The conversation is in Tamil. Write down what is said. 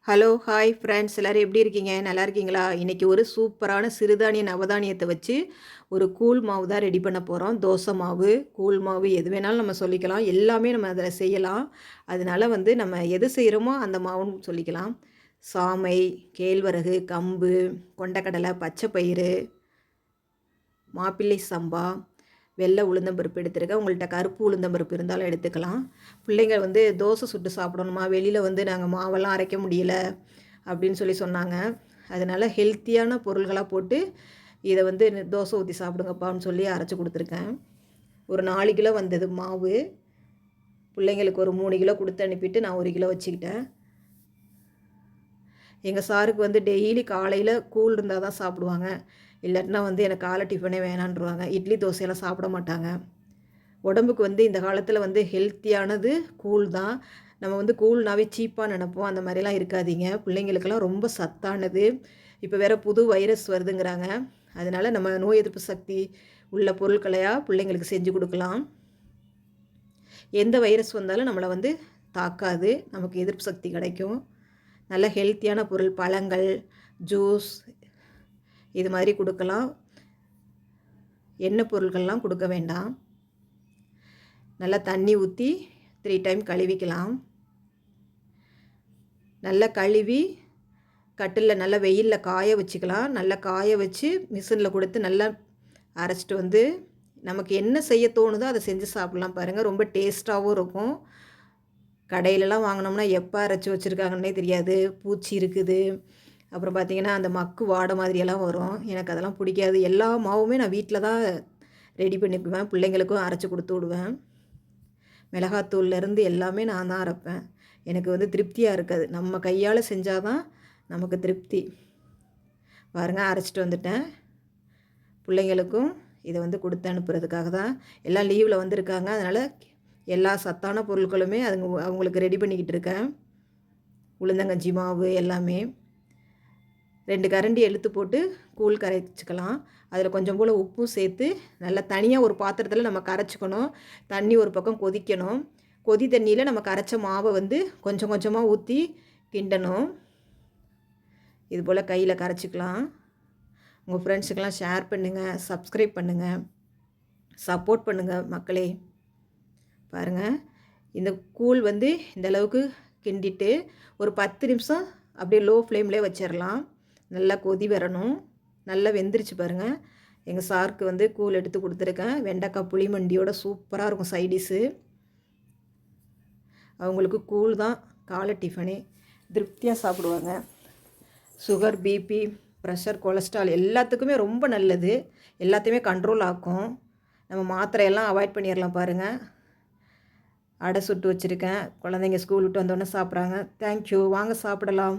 ஹலோ, ஹாய் ஃப்ரெண்ட்ஸ் எல்லோரும் எப்படி இருக்கீங்க? நல்லா இருக்கீங்களா? இன்றைக்கி ஒரு சூப்பரான சிறுதானிய நவதானியத்தை வச்சு ஒரு கூழ் மாவு தான் ரெடி பண்ண போகிறோம். தோசை மாவு, கூழ் மாவு எது வேணாலும் நம்ம சொல்லிக்கலாம். எல்லாமே நம்ம அதில் செய்யலாம். அதனால நம்ம எது செய்கிறோமோ அந்த மாவுன்னு சொல்லிக்கலாம். சாமை, கேழ்வரகு, கம்பு, கொண்டக்கடலை, பச்சை பயிறு, மாப்பிள்ளை சம்பா, வெள்ளை உளுந்தம்பருப்பு எடுத்துருக்கேன். உங்கள்கிட்ட கருப்பு உளுந்தம்பருப்பு இருந்தாலும் எடுத்துக்கலாம். பிள்ளைங்க தோசை சுட்டு சாப்பிடணுமா, வெளியில் நாங்கள் மாவெல்லாம் அரைக்க முடியல அப்படின்னு சொன்னாங்க. அதனால் ஹெல்த்தியான பொருள்களாக போட்டு இதை தோசை ஊற்றி சாப்பிடுங்கப்பான்னு சொல்லி அரைச்சி கொடுத்துருக்கேன். ஒரு 4 கிலோ வந்தது மாவு. பிள்ளைங்களுக்கு ஒரு 3 கிலோ கொடுத்து அனுப்பிட்டு நான் 1 கிலோ வச்சுக்கிட்டேன். எங்கள் சாருக்கு டெய்லி காலையில் கூழ் இருந்தால் தான் சாப்பிடுவாங்க. இல்லாட்டினா எனக்கு காலை டிஃபனே வேணான்ருவாங்க. இட்லி தோசையெல்லாம் சாப்பிட மாட்டாங்க. உடம்புக்கு இந்த காலத்தில் ஹெல்த்தியானது கூழ் தான். நம்ம கூழ்னாவே சீப்பாக நினைப்போம். அந்த மாதிரிலாம் இருக்காதீங்க. பிள்ளைங்களுக்கெல்லாம் ரொம்ப சத்தானது. இப்போ வேறு புது வைரஸ் வருதுங்கிறாங்க. அதனால் நம்ம நோய் எதிர்ப்பு சக்தி உள்ள பொருட்களையா பிள்ளைங்களுக்கு செஞ்சு கொடுக்கலாம். எந்த வைரஸ் வந்தாலும் நம்மளை தாக்காது. நமக்கு எதிர்ப்பு சக்தி கிடைக்கும். நல்ல ஹெல்த்தியான பொருள், பழங்கள், ஜூஸ் இது மாதிரி கொடுக்கலாம். எண்ணெய் பொருட்கள்லாம் கொடுக்க வேண்டாம். நல்லா தண்ணி ஊற்றி 3 டைம் கழுவிக்கலாம். நல்லா கழுவி கட்டிலில் நல்லா வெயிலில் காய வச்சுக்கலாம். நல்லா காய வச்சு மிஷினில் கொடுத்து நல்லா அரைச்சிட்டு நமக்கு என்ன செய்ய தோணுதோ அதை செஞ்சு சாப்பிட்லாம். பாருங்கள், ரொம்ப டேஸ்ட்டாகவும் இருக்கும். கடையிலலாம் வாங்கினோம்னா எப்போ அரைச்சி வச்சுருக்காங்கன்னே தெரியாது. பூச்சி இருக்குது. அப்புறம் பார்த்திங்கன்னா அந்த மக்கு வாடை மாதிரியெல்லாம் வரும். எனக்கு அதெல்லாம் பிடிக்காது. எல்லா மாவுமே நான் வீட்டில் தான் ரெடி பண்ணிக்குவேன். பிள்ளைங்களுக்கும் அரைச்சி கொடுத்து விடுவேன். மிளகாத்தூள்லேருந்து எல்லாமே நான் தான் அரைப்பேன். எனக்கு திருப்தியாக இருக்காது. நம்ம கையால் செஞ்சால் தான் நமக்கு திருப்தி. பாருங்கள், அரைச்சிட்டு வந்துட்டேன். பிள்ளைங்களுக்கும் இதை கொடுத்து அனுப்புறதுக்காக தான். எல்லாம் லீவில் வந்திருக்காங்க. அதனால் எல்லா சத்தான பொருட்களுமே அவங்களுக்கு ரெடி பண்ணிக்கிட்டு இருக்கேன். உளுந்தங்கஞ்சி மாவு எல்லாமே 2 கரண்டி எடுத்து போட்டு கூழ் கரைச்சிக்கலாம். அதில் கொஞ்சம் போல் உப்பும் சேர்த்து நல்லா தனியாக ஒரு பாத்திரத்தில் நம்ம கரைச்சிக்கணும். தண்ணி ஒரு பக்கம் கொதிக்கணும். கொதி தண்ணியில் நம்ம கரைச்ச மாவை கொஞ்சம் கொஞ்சமாக ஊற்றி கிண்டணும். இது போல் கையில் கரைச்சிக்கலாம். உங்கள் ஃப்ரெண்ட்ஸுக்கெல்லாம் ஷேர் பண்ணுங்கள், சப்ஸ்கிரைப் பண்ணுங்கள், சப்போர்ட் பண்ணுங்கள் மக்களே. பாருங்கள், இந்த கூழ் இந்த அளவுக்கு கிண்டிட்டு ஒரு 10 நிமிஷம் அப்படியே லோ ஃப்ளேம்லேயே வச்சிடலாம். நல்லா கொதி வரணும். நல்லா வெந்துருச்சு பாருங்கள். எங்கள் சாருக்கு கூழ் எடுத்து கொடுத்துருக்கேன். வெண்டைக்காய் புளிமண்டியோட சூப்பராக இருக்கும் சைடிஷ்ஷு. அவங்களுக்கு கூழ் தான் காலை டிஃபனே. திருப்தியாக சாப்பிடுவாங்க. சுகர், பிபி, ப்ரெஷர், கொலஸ்ட்ரால் எல்லாத்துக்குமே ரொம்ப நல்லது. எல்லாத்தையுமே கண்ட்ரோல் ஆக்கும். நம்ம மாத்திரையெல்லாம் அவாய்ட் பண்ணிடலாம். பாருங்கள், அடை சுட்டு வச்சுருக்கேன். குழந்தைங்க ஸ்கூல் விட்டு வந்தோடனே சாப்பிட்றாங்க. தேங்க்யூ. வாங்க சாப்பிடலாம்.